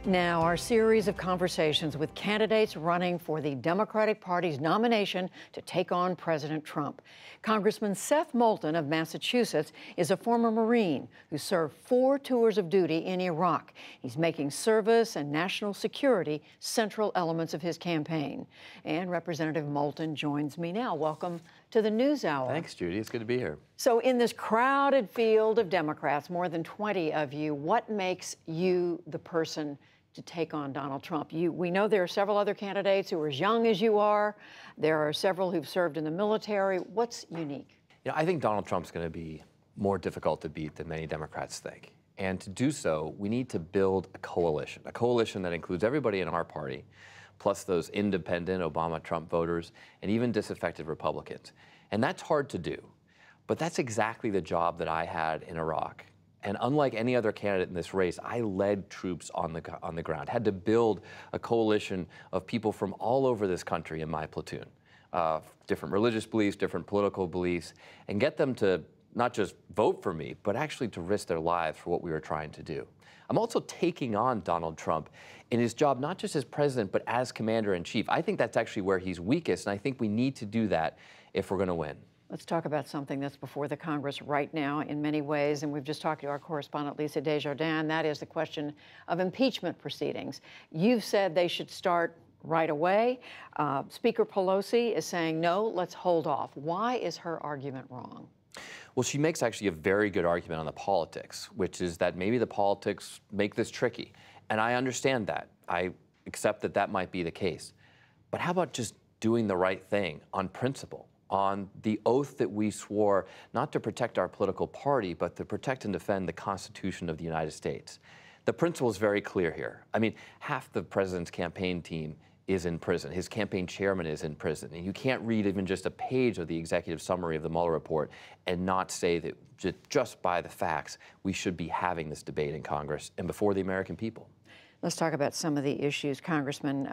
Now, our series of conversations with candidates running for the Democratic Party's nomination to take on President Trump. Congressman Seth Moulton of Massachusetts is a former Marine who served 4 tours of duty in Iraq. He's making service and national security central elements of his campaign. And Representative Moulton joins me now. Welcome to the NewsHour. Thanks, Judy. It's good to be here. So in this crowded field of Democrats, more than 20 of you, what makes you the person to take on Donald Trump? We know there are several other candidates who are as young as you are. There are several who've served in the military. What's unique? I think Donald Trump's going to be more difficult to beat than many Democrats think. And to do so, we need to build a coalition that includes everybody in our party, plus those independent Obama-Trump voters, and even disaffected Republicans. And that's hard to do. But that's exactly the job that I had in Iraq. And unlike any other candidate in this race, I led troops on the ground, had to build a coalition of people from all over this country in my platoon, different religious beliefs, different political beliefs, and get them to not just vote for me, but actually to risk their lives for what we were trying to do. I'm also taking on Donald Trump in his job, not just as president, but as commander-in-chief. I think that's actually where he's weakest, and I think we need to do that if we're going to win. Let's talk about something that's before the Congress right now in many ways, and we've just talked to our correspondent Lisa Desjardins. That is the question of impeachment proceedings. You've said they should start right away. Speaker Pelosi is saying, no, let's hold off. Why is her argument wrong? Well, she makes actually a very good argument on the politics, which is that maybe the politics make this tricky. And I understand that. I accept that that might be the case. But how about just doing the right thing on principle? On the oath that we swore not to protect our political party, but to protect and defend the Constitution of the United States. The principle is very clear here. I mean, half the president's campaign team is in prison. His campaign chairman is in prison. And you can't read even just a page of the executive summary of the Mueller report and not say that just by the facts, we should be having this debate in Congress and before the American people. Let's talk about some of the issues, Congressman.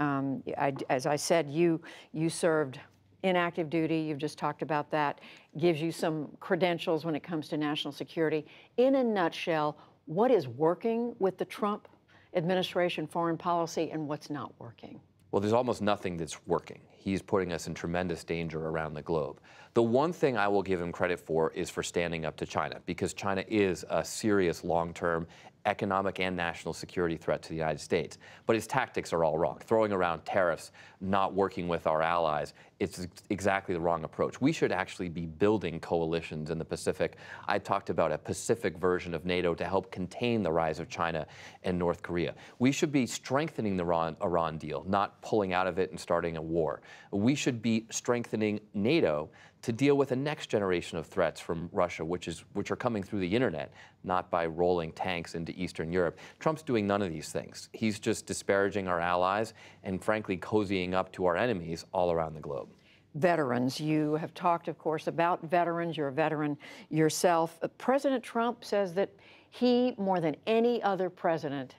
As I said, you served in active duty. You've just talked about that. Gives you some credentials when it comes to national security. In a nutshell, what is working with the Trump administration foreign policy and what's not working? Well, there's almost nothing that's working. He's putting us in tremendous danger around the globe. The one thing I will give him credit for is for standing up to China, because China is a serious long-term economic and national security threat to the United States. But his tactics are all wrong. Throwing around tariffs, not working with our allies, it's exactly the wrong approach. We should actually be building coalitions in the Pacific. I talked about a Pacific version of NATO to help contain the rise of China and North Korea. We should be strengthening the Iran deal, not pulling out of it and starting a war. We should be strengthening NATO to deal with the next generation of threats from Russia, which are coming through the internet, not by rolling tanks into Eastern Europe. Trump's doing none of these things. He's just disparaging our allies and, frankly, cozying up to our enemies all around the globe. Veterans. You have talked, of course, about veterans. You're a veteran yourself. President Trump says that he, more than any other president,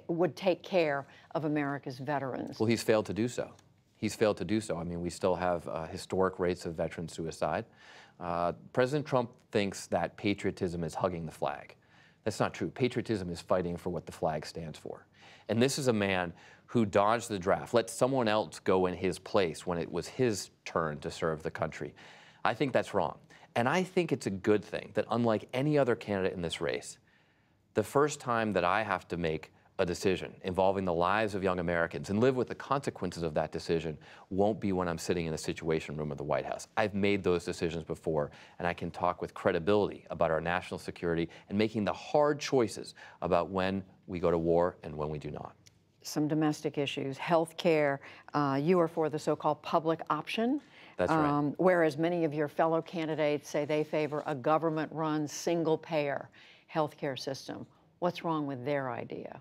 would take care of America's veterans. Well, he's failed to do so. He's failed to do so. I mean, we still have historic rates of veteran suicide. President Trump thinks that patriotism is hugging the flag. That's not true. Patriotism is fighting for what the flag stands for. And this is a man who dodged the draft, let someone else go in his place when it was his turn to serve the country. I think that's wrong. And I think it's a good thing that, unlike any other candidate in this race, the first time that I have to make a decision involving the lives of young Americans and live with the consequences of that decision won't be when I'm sitting in the Situation Room of the White House. I've made those decisions before, and I can talk with credibility about our national security and making the hard choices about when we go to war and when we do not. Some domestic issues, health care. You are for the so-called public option. That's right. Whereas many of your fellow candidates say they favor a government-run, single-payer health care system. What's wrong with their idea?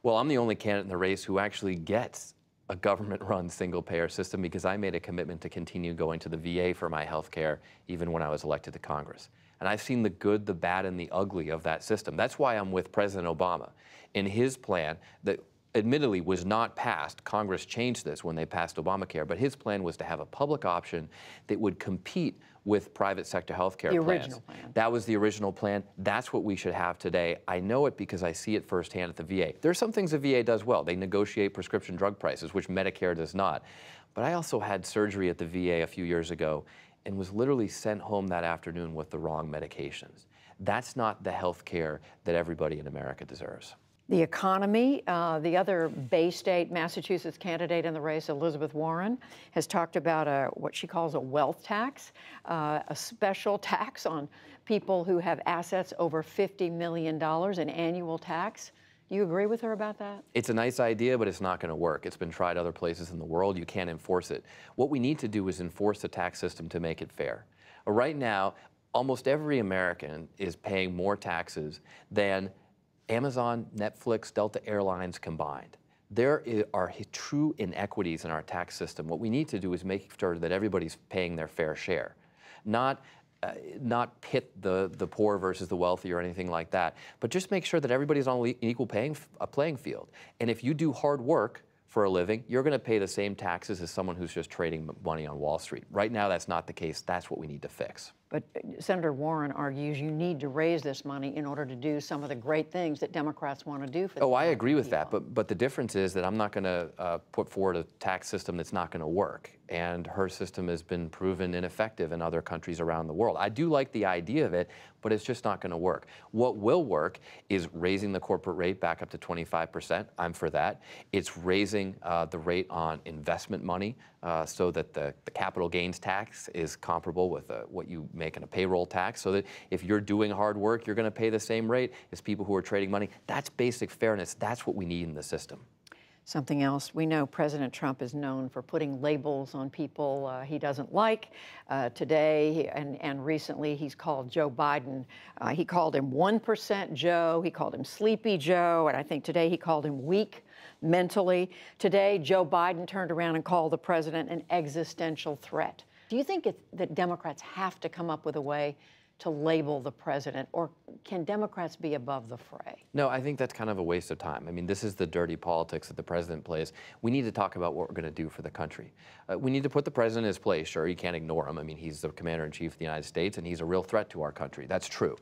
Well, I'm the only candidate in the race who actually gets a government-run single-payer system because I made a commitment to continue going to the VA for my health care even when I was elected to Congress. And I've seen the good, the bad, and the ugly of that system. That's why I'm with President Obama in his plan that admittedly was not passed. Congress changed this when they passed Obamacare, but his plan was to have a public option that would compete with private sector healthcare plans. The original plan. That was the original plan. That's what we should have today. I know it because I see it firsthand at the VA. There are some things the VA does well. They negotiate prescription drug prices, which Medicare does not. But I also had surgery at the VA a few years ago and was literally sent home that afternoon with the wrong medications. That's not the health care that everybody in America deserves. The economy, the other Bay State, Massachusetts candidate in the race, Elizabeth Warren, has talked about what she calls a wealth tax, a special tax on people who have assets over $50 million, an annual tax. Do you agree with her about that? It's a nice idea, but it's not going to work. It's been tried other places in the world. You can't enforce it. What we need to do is enforce the tax system to make it fair. Right now, almost every American is paying more taxes than Amazon, Netflix, Delta Airlines combined. There are true inequities in our tax system. What we need to do is make sure that everybody's paying their fair share, not pit the poor versus the wealthy or anything like that, but just make sure that everybody's on an equal playing field. And if you do hard work for a living, you're going to pay the same taxes as someone who's just trading money on Wall Street. Right now, that's not the case. That's what we need to fix. But Senator Warren argues you need to raise this money in order to do some of the great things that Democrats want to do for the I agree with people. that, but the difference is that I'm not going to put forward a tax system that's not going to work. And her system has been proven ineffective in other countries around the world. I do like the idea of it, but it's just not going to work. What will work is raising the corporate rate back up to 25%. I'm for that. It's raising the rate on investment money so that the capital gains tax is comparable with what you make in a payroll tax, so that if you're doing hard work, you're going to pay the same rate as people who are trading money. That's basic fairness. That's what we need in the system. Something else, we know President Trump is known for putting labels on people he doesn't like. Today and recently, he's called Joe Biden. He called him 1% Joe. He called him Sleepy Joe. And I think today he called him weak mentally. Today, Joe Biden turned around and called the president an existential threat. Do you think that Democrats have to come up with a way to label the president, or can Democrats be above the fray? No, I think that's kind of a waste of time. I mean, this is the dirty politics that the president plays. We need to talk about what we're going to do for the country. We need to put the president in his place. Sure, you can't ignore him. I mean, he's the commander-in-chief of the United States, and he's a real threat to our country. That's true.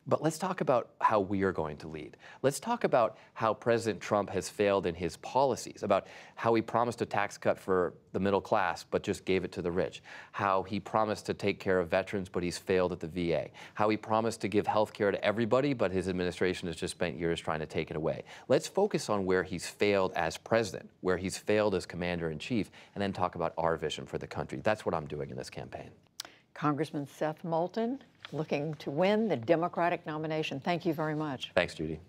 But let's talk about how we are going to lead. Let's talk about how President Trump has failed in his policies, about how he promised a tax cut for the middle class but just gave it to the rich, how he promised to take care of veterans but he's failed at the VA, how he promised to give health care to everybody but his administration has just spent years trying to take it away. Let's focus on where he's failed as president, where he's failed as commander-in-chief, and then talk about our vision for the country. That's what I'm doing in this campaign. Congressman Seth Moulton, looking to win the Democratic nomination. Thank you very much. Thanks, Judy.